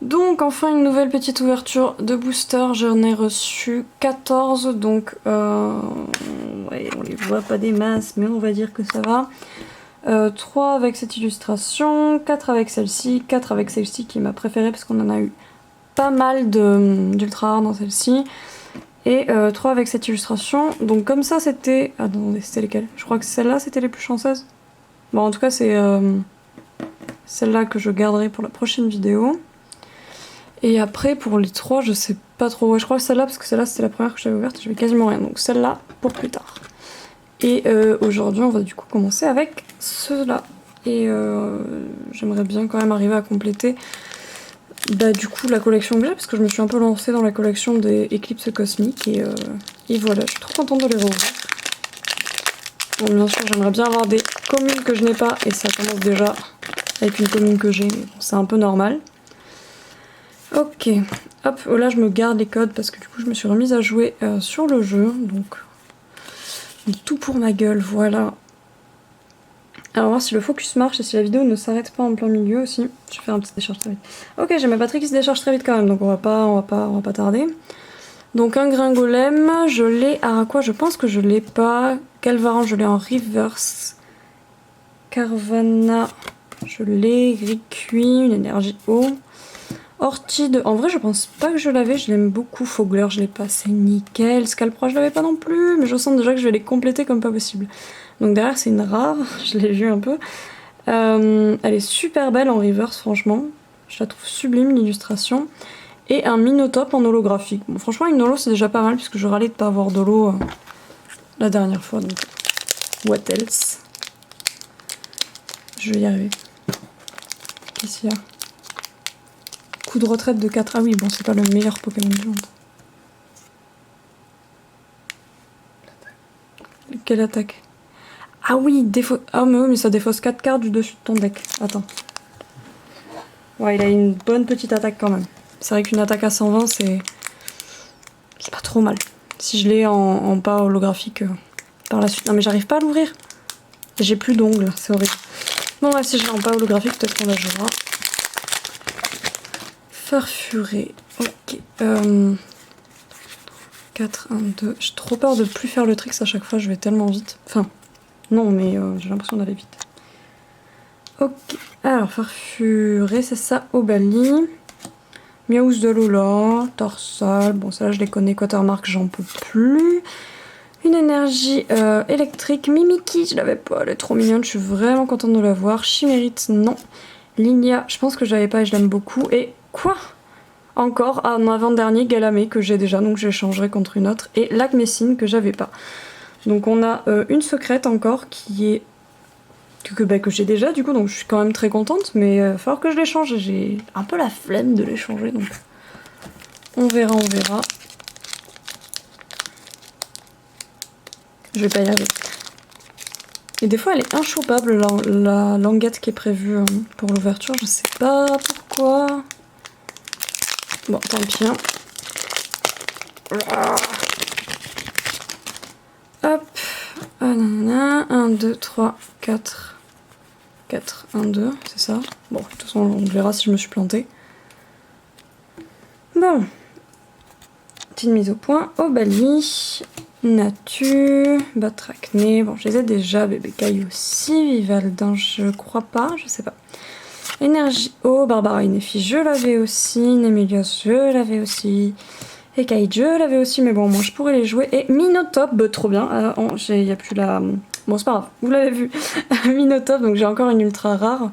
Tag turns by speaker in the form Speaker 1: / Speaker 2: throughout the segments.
Speaker 1: Donc enfin une nouvelle petite ouverture de booster, j'en ai reçu 14, donc ouais, on les voit pas des masses, mais on va dire que ça va. 3 avec cette illustration, 4 avec celle-ci, 4 avec celle-ci qui est ma préférée parce qu'on en a eu pas mal d'ultra rares dans celle-ci. Et 3 avec cette illustration, donc comme ça c'était... Attendez, c'était lesquelles? Je crois que celle-là c'était les plus chanceuses. Bon en tout cas c'est celle-là que je garderai pour la prochaine vidéo. Et après pour les 3 je sais pas trop, ouais, je crois que celle-là parce que celle-là c'était la première que j'avais ouverte, j'avais quasiment rien, donc celle-là pour plus tard. Et aujourd'hui on va du coup commencer avec ceux-là. Et j'aimerais bien quand même arriver à compléter du coup la collection que j'ai, parce que je me suis un peu lancée dans la collection des éclipses cosmiques et voilà, je suis trop contente de les revoir. Bon bien sûr j'aimerais bien avoir des communes que je n'ai pas, et ça commence déjà avec une commune que j'ai, mais bon, c'est un peu normal. Ok, hop, oh là je me garde les codes parce que du coup je me suis remise à jouer sur le jeu, donc tout pour ma gueule, voilà. Alors voir si le focus marche et si la vidéo ne s'arrête pas en plein milieu aussi. Je vais faire un petit décharge très vite. Ok, j'ai ma batterie qui se décharge très vite quand même, donc on va pas tarder. Donc un gringolem, je l'ai à quoi? Je pense que je l'ai pas. Calvaran, je l'ai en reverse. Carvana, je l'ai. Gris-cuit, une énergie eau. Orchide, en vrai je pense pas que je l'avais, je l'aime beaucoup. Fogler, je l'ai pas, c'est nickel. Scalpro, je l'avais pas non plus, mais je sens déjà que je vais les compléter comme pas possible. Donc derrière c'est une rare, je l'ai vu un peu. Elle est super belle en reverse franchement. Je la trouve sublime l'illustration. Et un Minotape en holographique. Bon franchement une holo c'est déjà pas mal puisque je râlais de pas avoir d'holo la dernière fois. Donc what else? Je vais y arriver. Qu'est-ce qu'il y a? Coup de retraite de 4. Ah oui bon c'est pas le meilleur Pokémon du monde. Quelle attaque? Ah oui, ah mais oui, mais ça défausse 4 cartes du dessus de ton deck. Attends. Ouais, il a une bonne petite attaque quand même. C'est vrai qu'une attaque à 120, c'est pas trop mal. Si je l'ai en pas holographique par la suite. Non mais j'arrive pas à l'ouvrir. J'ai plus d'ongles, c'est horrible. Bon ouais, si je l'ai en pas holographique, peut-être qu'on la jouera. Farfuré. Ok. 4, 1, 2. J'ai trop peur de plus faire le tricks à chaque fois, je vais tellement vite. Enfin... Non, mais j'ai l'impression d'aller vite. Ok, alors Farfuré, c'est ça, Obali. Miaous de Lola, Torsal, bon ça là je les connais, Quatermark j'en peux plus. Une énergie électrique, Mimiki, je l'avais pas, elle est trop mignonne, je suis vraiment contente de la voir. Chimérite, non. Linia, je pense que je l'avais pas et je l'aime beaucoup. Et quoi? Encore un avant-dernier Galamé que j'ai déjà, donc je l'échangerai contre une autre. Et Lacmessine que j'avais pas. Donc on a une secrète encore qui est que j'ai déjà du coup, donc je suis quand même très contente, mais il va falloir que je l'échange. J'ai un peu la flemme de l'échanger, donc on verra, on verra. Je vais pas y arriver. Et des fois elle est inchopable la languette qui est prévue pour l'ouverture, je sais pas pourquoi. Bon tant pis. Hein. Hop. 1, 2, 3, 4. 4, 1, 2, c'est ça. Bon, de toute façon, on verra si je me suis plantée. Bon. Petite mise au point. Obali, Natu, Batracné. Bon, je les ai déjà. Bébé Caille aussi. Vivaldin, je crois pas, je sais pas. Énergie eau, Barbara Inefi, je l'avais aussi. Némélios, je l'avais aussi. Et Kai, je l'avais aussi, mais bon, moi je pourrais les jouer. Et Minotape, trop bien. Il n'y a plus la. Bon, c'est pas grave, vous l'avez vu. Minotape, donc j'ai encore une ultra rare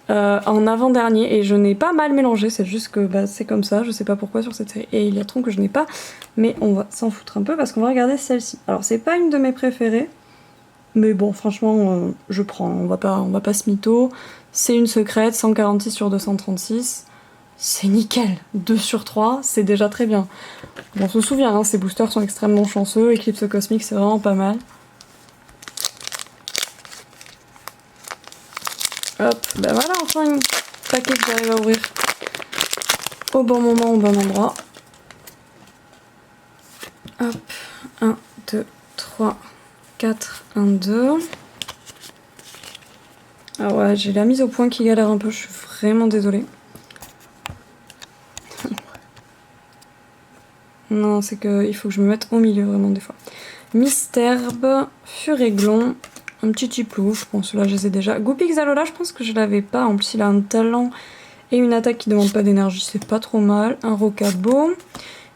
Speaker 1: en avant-dernier. Et je n'ai pas mal mélangé, c'est juste que c'est comme ça, je sais pas pourquoi sur cette série. Et il y a trop que je n'ai pas, mais on va s'en foutre un peu parce qu'on va regarder celle-ci. Alors, c'est pas une de mes préférées, mais bon, franchement, je prends. On va pas se mytho. C'est une secrète, 146 sur 236. C'est nickel, 2 sur 3, c'est déjà très bien. Bon, on se souvient, hein, ces boosters sont extrêmement chanceux, Eclipse Cosmique c'est vraiment pas mal. Hop, ben voilà, enfin une paquet que j'arrive à ouvrir au bon moment, au bon endroit. Hop, 1, 2, 3, 4, 1, 2. Ah ouais, j'ai la mise au point qui galère un peu, je suis vraiment désolée. Non, c'est qu'il faut que je me mette au milieu vraiment des fois. Misterbe, Furéglon, un petit Tiplouf, bon ceux-là je les ai déjà. Goupix Alola, je pense que je l'avais pas, en plus il a un talent et une attaque qui demande pas d'énergie, c'est pas trop mal. Un Rocabo,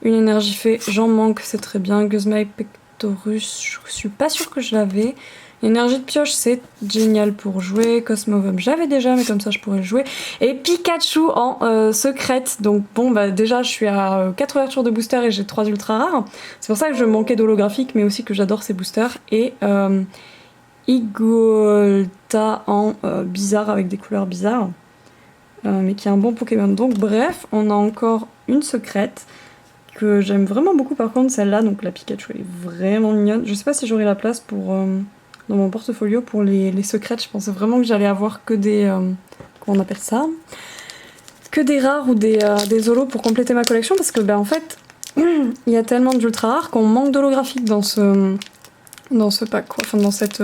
Speaker 1: une énergie fée, j'en manque, c'est très bien. Guzmai Pectorus, je suis pas sûre que je l'avais. Énergie de pioche, c'est génial pour jouer. Cosmovum, j'avais déjà, mais comme ça je pourrais le jouer. Et Pikachu en secrète. Donc bon, bah déjà je suis à 4 ouvertures de booster et j'ai 3 ultra rares. C'est pour ça que je manquais d'holographique, mais aussi que j'adore ces boosters. Et Igolta en bizarre avec des couleurs bizarres. Mais qui est un bon Pokémon. Donc bref, on a encore une secrète que j'aime vraiment beaucoup par contre, celle-là. Donc la Pikachu, elle est vraiment mignonne. Je sais pas si j'aurai la place pour... dans mon portfolio pour les secrets, je pensais vraiment que j'allais avoir que des... comment on appelle ça? Que des rares ou des holos pour compléter ma collection, parce que ben en fait, il y a tellement d'ultra rares qu'on manque d'holographique dans ce pack, quoi. Enfin dans cette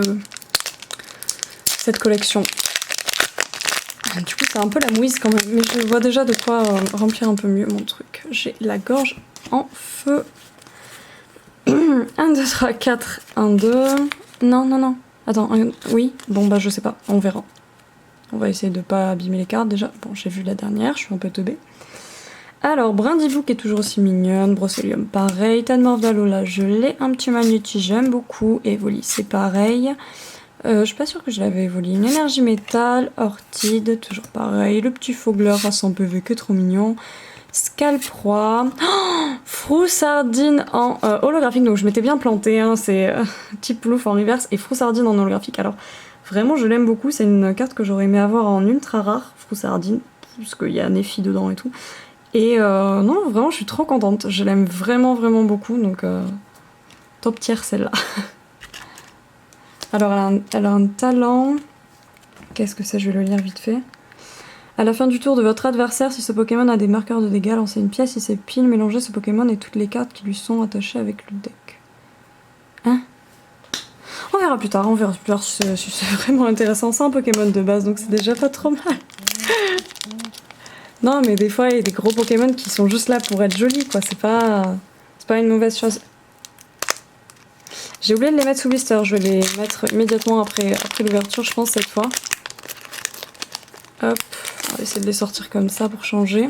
Speaker 1: collection. Du coup c'est un peu la mouise quand même, mais je vois déjà de quoi remplir un peu mieux mon truc. J'ai la gorge en feu. 1, 2, 3, 4, 1, 2... Non, non, non. Attends, oui. Bon, bah, je sais pas. On verra. On va essayer de pas abîmer les cartes, déjà. Bon, j'ai vu la dernière. Je suis un peu teubée. Alors, Brindibou qui est toujours aussi mignonne. Brocelium, pareil. Tanmorph d'Alola, je l'ai. Un petit Magnéti, j'aime beaucoup. Evoli, c'est pareil. Je suis pas sûre que je l'avais Evoli. Une énergie métal. Orchide, toujours pareil. Le petit Fogler à 100 PV, que trop mignon. Scalproie, Froussardine en holographique, donc je m'étais bien plantée, hein, c'est Tiplouf en reverse et Froussardine en holographique. Alors vraiment je l'aime beaucoup, c'est une carte que j'aurais aimé avoir en ultra rare, Froussardine, parce qu'il y a Néphi dedans et tout. Et non, vraiment je suis trop contente, je l'aime vraiment vraiment beaucoup, donc top tier celle-là. Alors elle a un talent, qu'est-ce que c'est, je vais le lire vite fait. À la fin du tour de votre adversaire, si ce Pokémon a des marqueurs de dégâts, lancez une pièce. Si c'est pile, mélangez ce Pokémon et toutes les cartes qui lui sont attachées avec le deck. Hein? On verra plus tard, si c'est vraiment intéressant. C'est un Pokémon de base, donc c'est déjà pas trop mal. Non, mais des fois, il y a des gros Pokémon qui sont juste là pour être jolis, quoi. C'est pas une mauvaise chose. J'ai oublié de les mettre sous blister. Je vais les mettre immédiatement après l'ouverture, je pense, cette fois. Hop. On va essayer de les sortir comme ça pour changer.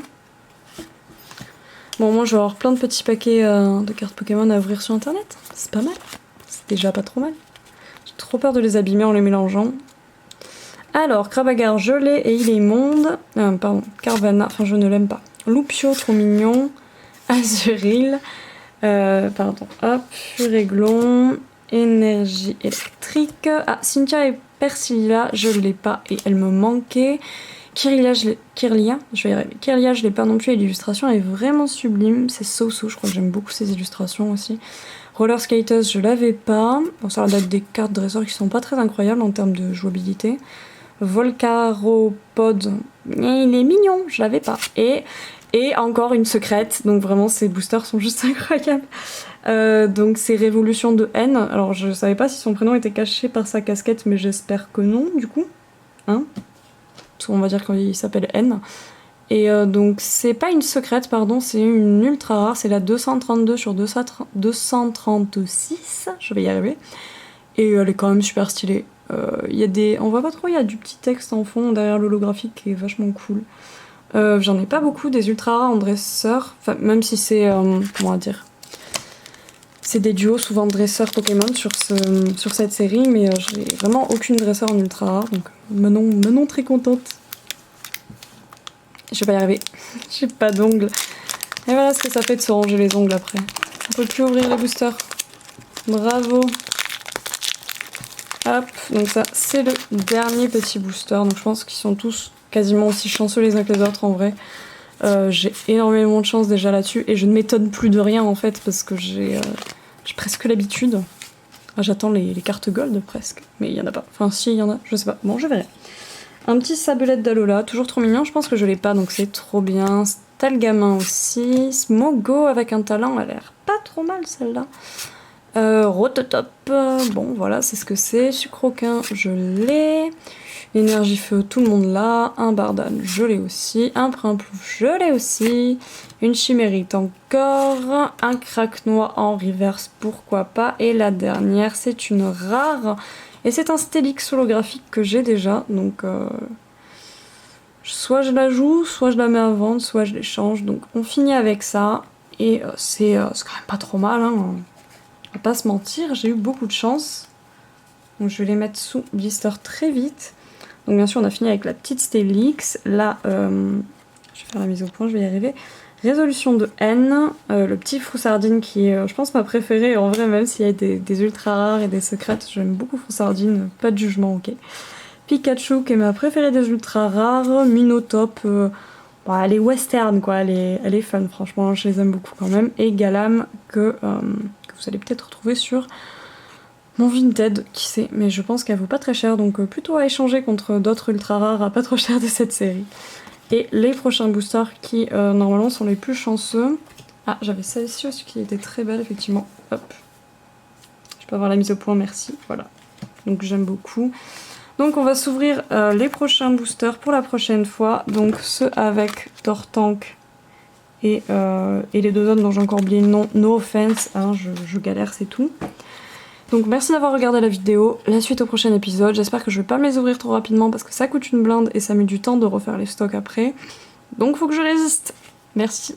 Speaker 1: Bon, moi je vais avoir plein de petits paquets de cartes Pokémon à ouvrir sur internet. C'est pas mal. C'est déjà pas trop mal. J'ai trop peur de les abîmer en les mélangeant. Alors, Krabagar, je l'ai et il est immonde. Pardon, Carvana, enfin je ne l'aime pas. Loupio, trop mignon. Azuril. Pardon, hop. Furéglon. Énergie électrique. Ah, Cynthia et Persilla, je l'ai pas et elle me manquait. Kirlia, je vais y arriver. Kirlia, je l'ai pas non plus et l'illustration est vraiment sublime. C'est So-So, je crois que j'aime beaucoup ces illustrations aussi. Roller Skaters, je l'avais pas. Bon, ça date des cartes dresseurs qui sont pas très incroyables en termes de jouabilité. Volcaropod, il est mignon, je l'avais pas. Et encore une secrète, donc vraiment ces boosters sont juste incroyables. Donc c'est Révolution de N. Alors je savais pas si son prénom était caché par sa casquette, mais j'espère que non, du coup. Hein? Parce qu'on va dire qu'il s'appelle N. Et donc c'est pas une secrète, pardon, c'est une ultra rare, c'est la 232 sur 236, je vais y arriver. Et elle est quand même super stylée. On voit pas trop, il y a du petit texte en fond derrière l'holographique qui est vachement cool. J'en ai pas beaucoup des ultra rares en dresseur, enfin, même si c'est, comment dire, c'est des duos souvent dresseurs Pokémon sur cette série, mais j'ai vraiment aucune dresseur en ultra rare, donc Manon très contente. Je vais pas y arriver, j'ai pas d'ongles. Et voilà ce que ça fait de se ranger les ongles après. On peut plus ouvrir les boosters. Bravo. Hop, donc ça c'est le dernier petit booster, donc je pense qu'ils sont tous quasiment aussi chanceux les uns que les autres en vrai. J'ai énormément de chance déjà là-dessus et je ne m'étonne plus de rien en fait parce que j'ai presque l'habitude. J'attends les cartes gold presque, mais il y en a pas. Enfin si, il y en a, je sais pas. Bon, je verrai. Un petit Sablette d'Alola, toujours trop mignon, je pense que je l'ai pas donc c'est trop bien. Stalgamin aussi. Smogo avec un talent, elle a l'air pas trop mal celle-là. Rototop, bon voilà, c'est ce que c'est. Sucroquin, je l'ai. Énergie feu, tout le monde l'a. Un Bardane, je l'ai aussi. Un Primplouf, je l'ai aussi. Une Chimérite encore. Un Craquenois en reverse, pourquoi pas. Et la dernière, c'est une rare. Et c'est un Stélix holographique que j'ai déjà. Donc, soit je la joue, soit je la mets à vendre, soit je l'échange. Donc, on finit avec ça. Et c'est quand même pas trop mal, hein. On va pas se mentir, j'ai eu beaucoup de chance. Donc, je vais les mettre sous blister très vite. Donc bien sûr on a fini avec la petite Stélix, là je vais faire la mise au point, je vais y arriver. Résolution de N, le petit Froussardine qui est je pense ma préférée en vrai, même s'il y a des ultra rares et des secrètes, j'aime beaucoup Froussardine, pas de jugement, ok. Pikachu qui est ma préférée des ultra rares, Minotop, bah, elle est western quoi, elle est fun franchement, je les aime beaucoup quand même. Et Galam que vous allez peut-être retrouver sur mon Vinted, qui sait, mais je pense qu'elle vaut pas très cher, donc plutôt à échanger contre d'autres ultra rares à pas trop cher de cette série. Et les prochains boosters qui normalement sont les plus chanceux. Ah, j'avais celle-ci aussi qui était très belle, effectivement. Hop. Je peux avoir la mise au point, merci. Voilà. Donc j'aime beaucoup. Donc on va s'ouvrir les prochains boosters pour la prochaine fois. Donc ceux avec Tortank et les deux autres dont j'ai encore oublié le nom. No offense, hein, je galère, c'est tout. Donc merci d'avoir regardé la vidéo, la suite au prochain épisode, j'espère que je vais pas me les ouvrir trop rapidement parce que ça coûte une blinde et ça met du temps de refaire les stocks après. Donc faut que je résiste. Merci.